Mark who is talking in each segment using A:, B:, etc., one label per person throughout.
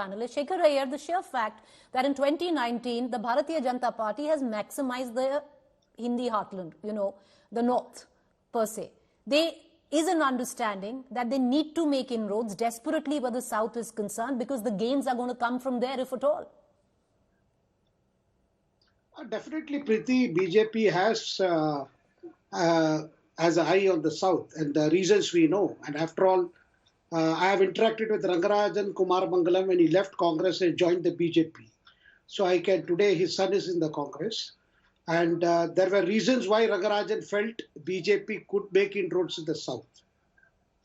A: Analyst Shekhar Iyer, the sheer fact that in 2019 the Bharatiya Janata Party has maximized the Hindi heartland, the north per se. There is an understanding that they need to make inroads desperately where the south is concerned because the gains are going to come from there if at all.
B: Definitely, Preeti, BJP has an eye on the south and the reasons we know. And after all, I have interacted with Rangarajan Kumar Mangalam when he left Congress and joined the BJP. So today his son is in the Congress. And there were reasons why Rangarajan felt BJP could make inroads in the south.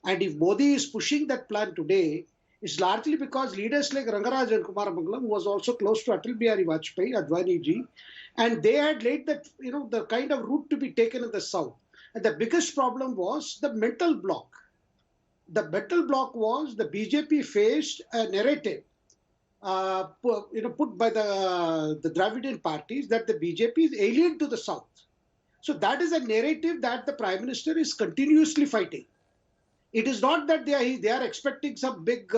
B: And if Modi is pushing that plan today, it's largely because leaders like Rangarajan Kumar Mangalam, who was also close to Atal Bihari Vajpayee, Advani ji, and they had laid that, the kind of route to be taken in the south. And the biggest problem was the mental block. The mental block was the BJP faced a narrative put by the Dravidian parties that the BJP is alien to the south. So that is a narrative that the Prime Minister is continuously fighting. It is not that they are expecting some big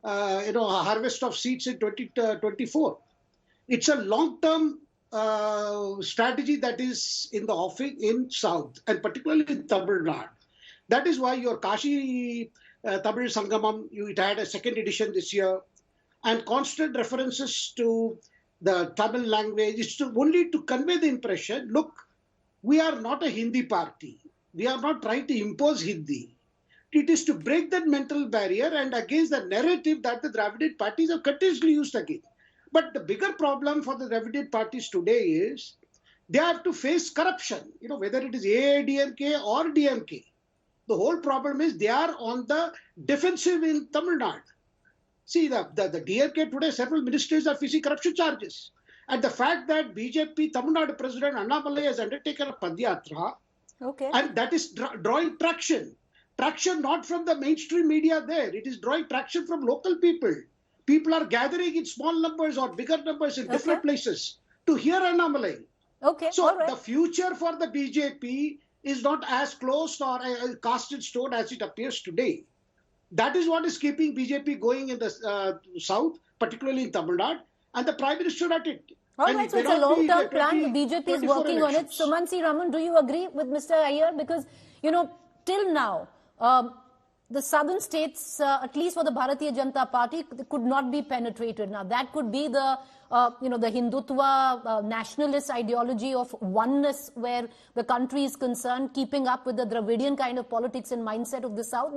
B: harvest of seats in 2024. It's a long-term strategy that is in the offing in south and particularly in Tamil Nadu. That is why your Kashi Tamil Sangamam, it had a second edition this year, and constant references to the Tamil language is only to convey the impression, look, we are not a Hindi party. We are not trying to impose Hindi. It is to break that mental barrier and against the narrative that the Dravidian parties have continuously used again. But the bigger problem for the Dravidian parties today is they have to face corruption, whether it is AIDMK or DMK. The whole problem is they are on the defensive in Tamil Nadu. See, the DMK today, several ministries are facing corruption charges. And the fact that BJP Tamil Nadu President Annamalai has undertaken a Padyatra, and that is drawing traction. Traction not from the mainstream media there. It is drawing traction from local people. People are gathering in small numbers or bigger numbers in different places to hear Annamalai. So the future for the BJP is not as closed or cast in stone as it appears today. That is what is keeping BJP going in the south, particularly in Tamil Nadu, and the Prime Minister at it.
A: All right, so it's a long-term plan. The BJP is working on it. Sumansi Raman, do you agree with Mr. Iyer? Because, till now, the southern states, at least for the Bharatiya Janata Party, could not be penetrated. Now, that could be the Hindutva nationalist ideology of oneness where the country is concerned, keeping up with the Dravidian kind of politics and mindset of the South,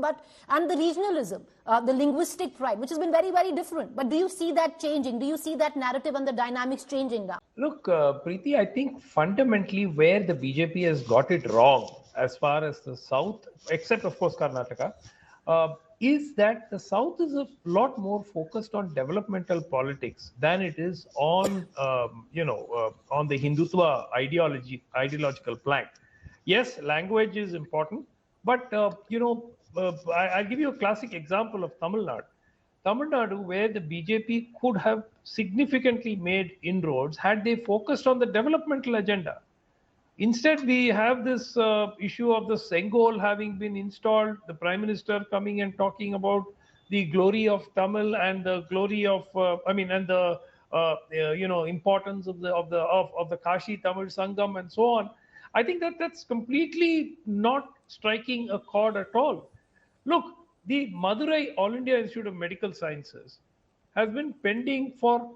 A: and the regionalism, the linguistic pride, which has been very, very different. But do you see that changing? Do you see that narrative and the dynamics changing now?
C: Look, Preeti, I think fundamentally where the BJP has got it wrong as far as the South, except of course Karnataka, is that the South is a lot more focused on developmental politics than it is on, on the Hindutva ideological plank. Yes, language is important, but, I'll give you a classic example of Tamil Nadu. Tamil Nadu, where the BJP could have significantly made inroads had they focused on the developmental agenda. Instead, we have this issue of the stronghold having been installed, the Prime Minister coming and talking about the glory of Tamil and the glory of, importance of the Kashi Tamil Sangam and so on. I think that's completely not striking a chord at all. Look, the Madurai All India Institute of Medical Sciences has been pending for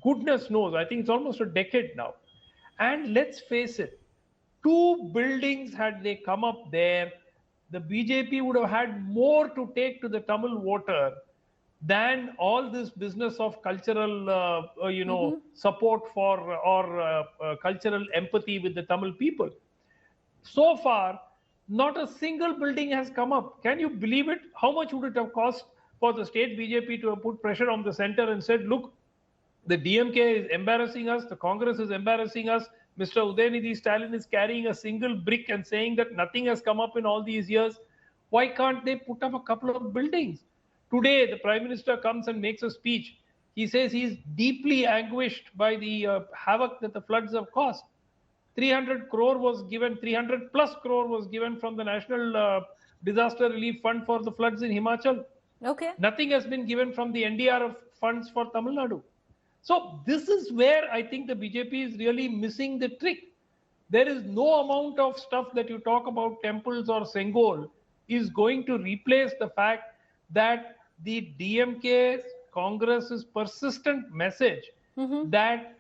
C: goodness knows, I think it's almost a decade now. And let's face it, 2 buildings had they come up there, the BJP would have had more to take to the Tamil voter than all this business of cultural, support for or cultural empathy with the Tamil people. So far, not a single building has come up. Can you believe it? How much would it have cost for the state BJP to have put pressure on the center and said, look, the DMK is embarrassing us, the Congress is embarrassing us, Mr. Udayanidhi Stalin is carrying a single brick and saying that nothing has come up in all these years. Why can't they put up a couple of buildings? Today, the Prime Minister comes and makes a speech. He says he's deeply anguished by the havoc that the floods have caused. 300 crore was given, 300 plus crore was given from the National Disaster Relief Fund for the floods in Himachal.
A: Okay.
C: Nothing has been given from the NDRF funds for Tamil Nadu. So this is where I think the BJP is really missing the trick. There is no amount of stuff that you talk about temples or Sengol is going to replace the fact that the DMK Congress's persistent message that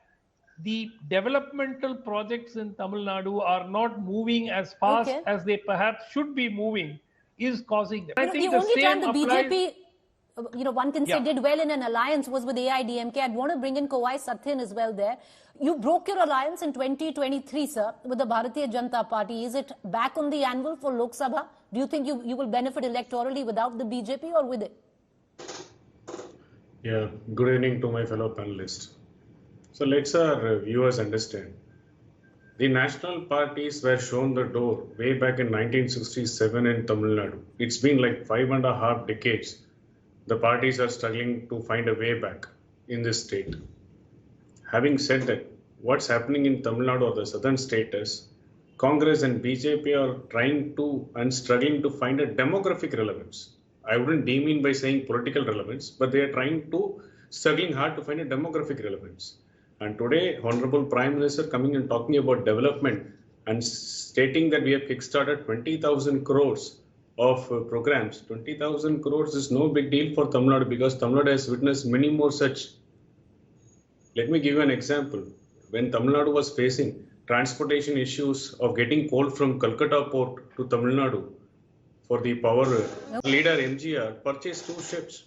C: the developmental projects in Tamil Nadu are not moving as fast as they perhaps should be moving is causing them.
A: I think the only time the BJP, one can say did well in an alliance was with AIDMK. I'd want to bring in Kowai Sathin as well there. You broke your alliance in 2023, sir, with the Bharatiya Janata Party. Is it back on the anvil for Lok Sabha? Do you think you will benefit electorally without the BJP or with it?
D: Yeah, good evening to my fellow panelists. So let's our viewers understand. The national parties were shown the door way back in 1967 in Tamil Nadu. It's been like 5.5 decades. The parties are struggling to find a way back in this state. Having said that, what's happening in Tamil Nadu or the southern states, Congress and BJP are trying to and struggling to find a demographic relevance. I wouldn't deem in by saying political relevance, but they are struggling hard to find a demographic relevance. And today, Honorable Prime Minister coming and talking about development and stating that we have kickstarted 20,000 crores of programs. 20,000 crores is no big deal for Tamil Nadu because Tamil Nadu has witnessed many more such. Let me give you an example. When Tamil Nadu was facing transportation issues of getting coal from Calcutta port to Tamil Nadu for the power, leader MGR purchased 2 ships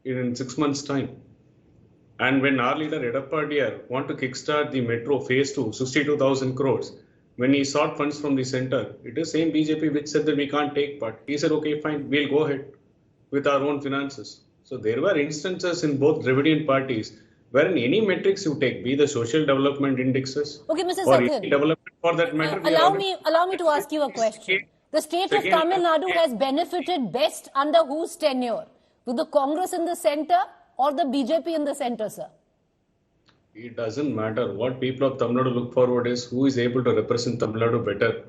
D: in 6 months' time. And when our leader Edappadiar want to kickstart the metro phase 2, 62,000 crores, when he sought funds from the center, it is same BJP which said that we can't take part. He said, okay, fine, we'll go ahead with our own finances. So there were instances in both Dravidian parties wherein any metrics you take, be the social development indexes or any development for that matter.
A: Allow me to ask you a question. The state of Tamil Nadu has benefited best under whose tenure? With the Congress in the center or the BJP in the center, sir?
D: It doesn't matter. What people of Tamil Nadu look forward is who is able to represent Tamil Nadu better.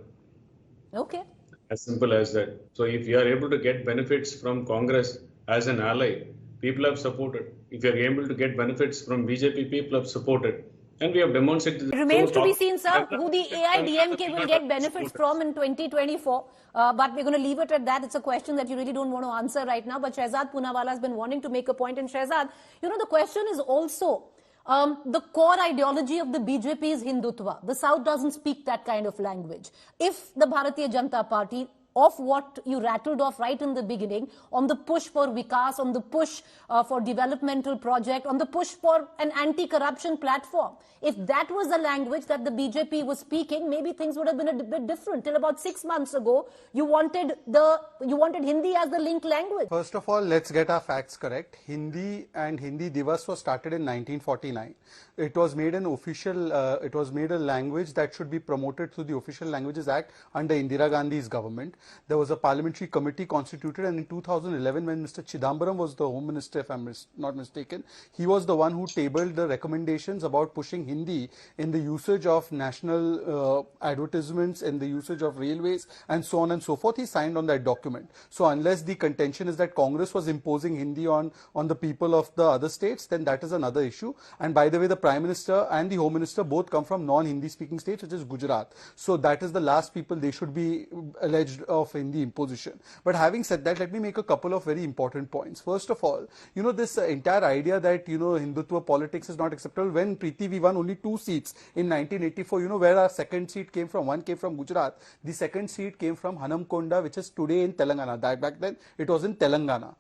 A: Okay.
D: As simple as that. So if you are able to get benefits from Congress as an ally, people have supported. If you are able to get benefits from BJP, people have supported. And we have demonstrated.
A: It remains to be seen, sir, who the AIDMK will get benefits from in 2024. But we're going to leave it at that. It's a question that you really don't want to answer right now. But Shehzad Poonawala has been wanting to make a point. And Shehzad, the question is also the core ideology of the BJP is Hindutva. The South doesn't speak that kind of language. If the Bharatiya Janata Party, of what you rattled off right in the beginning, on the push for Vikas, on the push for developmental project, on the push for an anti-corruption platform. If that was the language that the BJP was speaking, maybe things would have been a bit different. Till about 6 months ago, you wanted Hindi as the link language.
E: First of all, let's get our facts correct. Hindi and Hindi Divas was started in 1949. It was made an official, it was made a language that should be promoted through the Official Languages Act under Indira Gandhi's government. There was a parliamentary committee constituted, and in 2011, when Mr. Chidambaram was the Home Minister, if I'm not mistaken, he was the one who tabled the recommendations about pushing Hindi in the usage of national advertisements, in the usage of railways, and so on and so forth. He signed on that document. So unless the contention is that Congress was imposing Hindi on the people of the other states, then that is another issue. And by the way, the Prime Minister and the Home Minister both come from non-Hindi speaking states, which is Gujarat. So that is the last people they should be alleged of Hindi imposition. But having said that, let me make a couple of very important points. First of all, this entire idea that, Hindutva politics is not acceptable. When Preeti we won only 2 seats in 1984, where our second seat came from? One came from Gujarat. The second seat came from Hanamkonda, which is today in Telangana. Back then, it was in Telangana.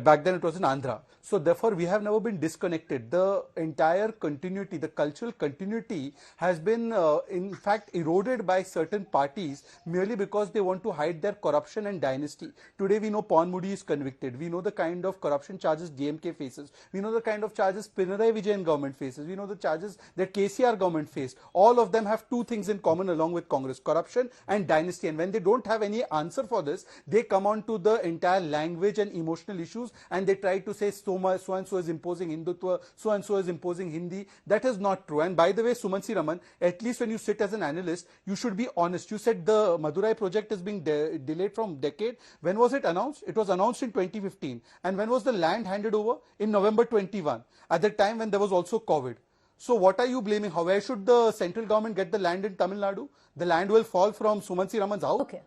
E: Back then, it was in Andhra. So therefore, we have never been disconnected. The entire continuity, the cultural continuity has been, in fact, eroded by certain parties merely because they want to hide their corruption and dynasty. Today, we know Pawan Mudi is convicted. We know the kind of corruption charges DMK faces. We know the kind of charges Pinarayi Vijayan government faces. We know the charges that KCR government faced. All of them have 2 things in common along with Congress: corruption and dynasty. And when they don't have any answer for this, they come on to the entire language and emotional issues, and they try to say so and so is imposing Hindutva, so and so is imposing Hindi. That is not true. And by the way, Sumansi Raman, at least when you sit as an analyst, you should be honest. You said the Madurai project is being delayed from decade. When was it announced? It was announced in 2015. And when was the land handed over? In November 21, at the time when there was also COVID. So what are you blaming? Where should the central government get the land in Tamil Nadu? The land will fall from Sumansi Raman's house.
A: Okay.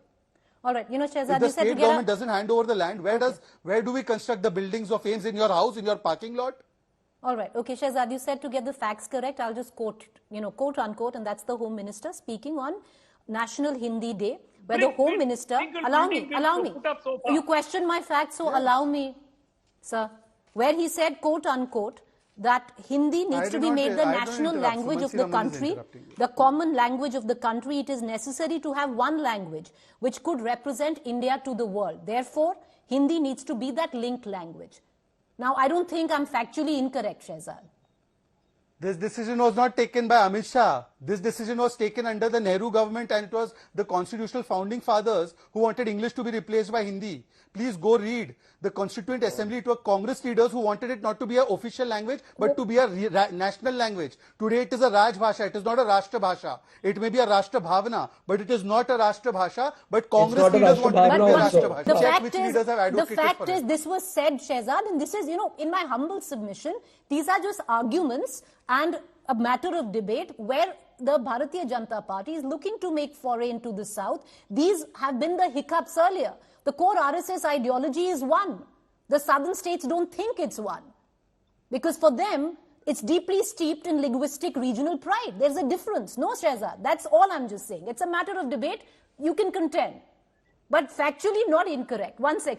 A: All right. You know, Shehzad,
E: if the state government doesn't hand over the land, where do we construct the buildings of aims? In your house, in your parking lot?
A: All right. Okay, Shehzad, you said to get the facts correct, I'll just quote, quote unquote, and that's the Home Minister speaking on National Hindi Day, where the Home Minister, allow me. You questioned my facts, so allow me, sir. Where he said, quote unquote, that Hindi needs to be made the national language of the country, the common language of the country. It is necessary to have one language which could represent India to the world. Therefore, Hindi needs to be that linked language. Now, I don't think I'm factually incorrect, Shehzad.
E: This decision was not taken by Amit Shah. This decision was taken under the Nehru government, and it was the constitutional founding fathers who wanted English to be replaced by Hindi. Please go read the Constituent Assembly. It was Congress leaders who wanted it not to be an official language, but to be a national language. Today it is a Raj Bhasha. It is not a Rashtra Bhasha. It may be a Rashtra Bhavana, but it is not a Rashtra Bhasha. But Congress leaders wanted it to be a Rashtra Bhasha.
A: The fact is, this was said, Shehzad, and this is, in my humble submission, these are just arguments and a matter of debate where the Bharatiya Janata Party is looking to make foray into the South. These have been the hiccups earlier. The core RSS ideology is one. The southern states don't think it's one. Because for them, it's deeply steeped in linguistic regional pride. There's a difference. No, Shehzad. That's all I'm just saying. It's a matter of debate. You can contend. But factually not incorrect. 1 second.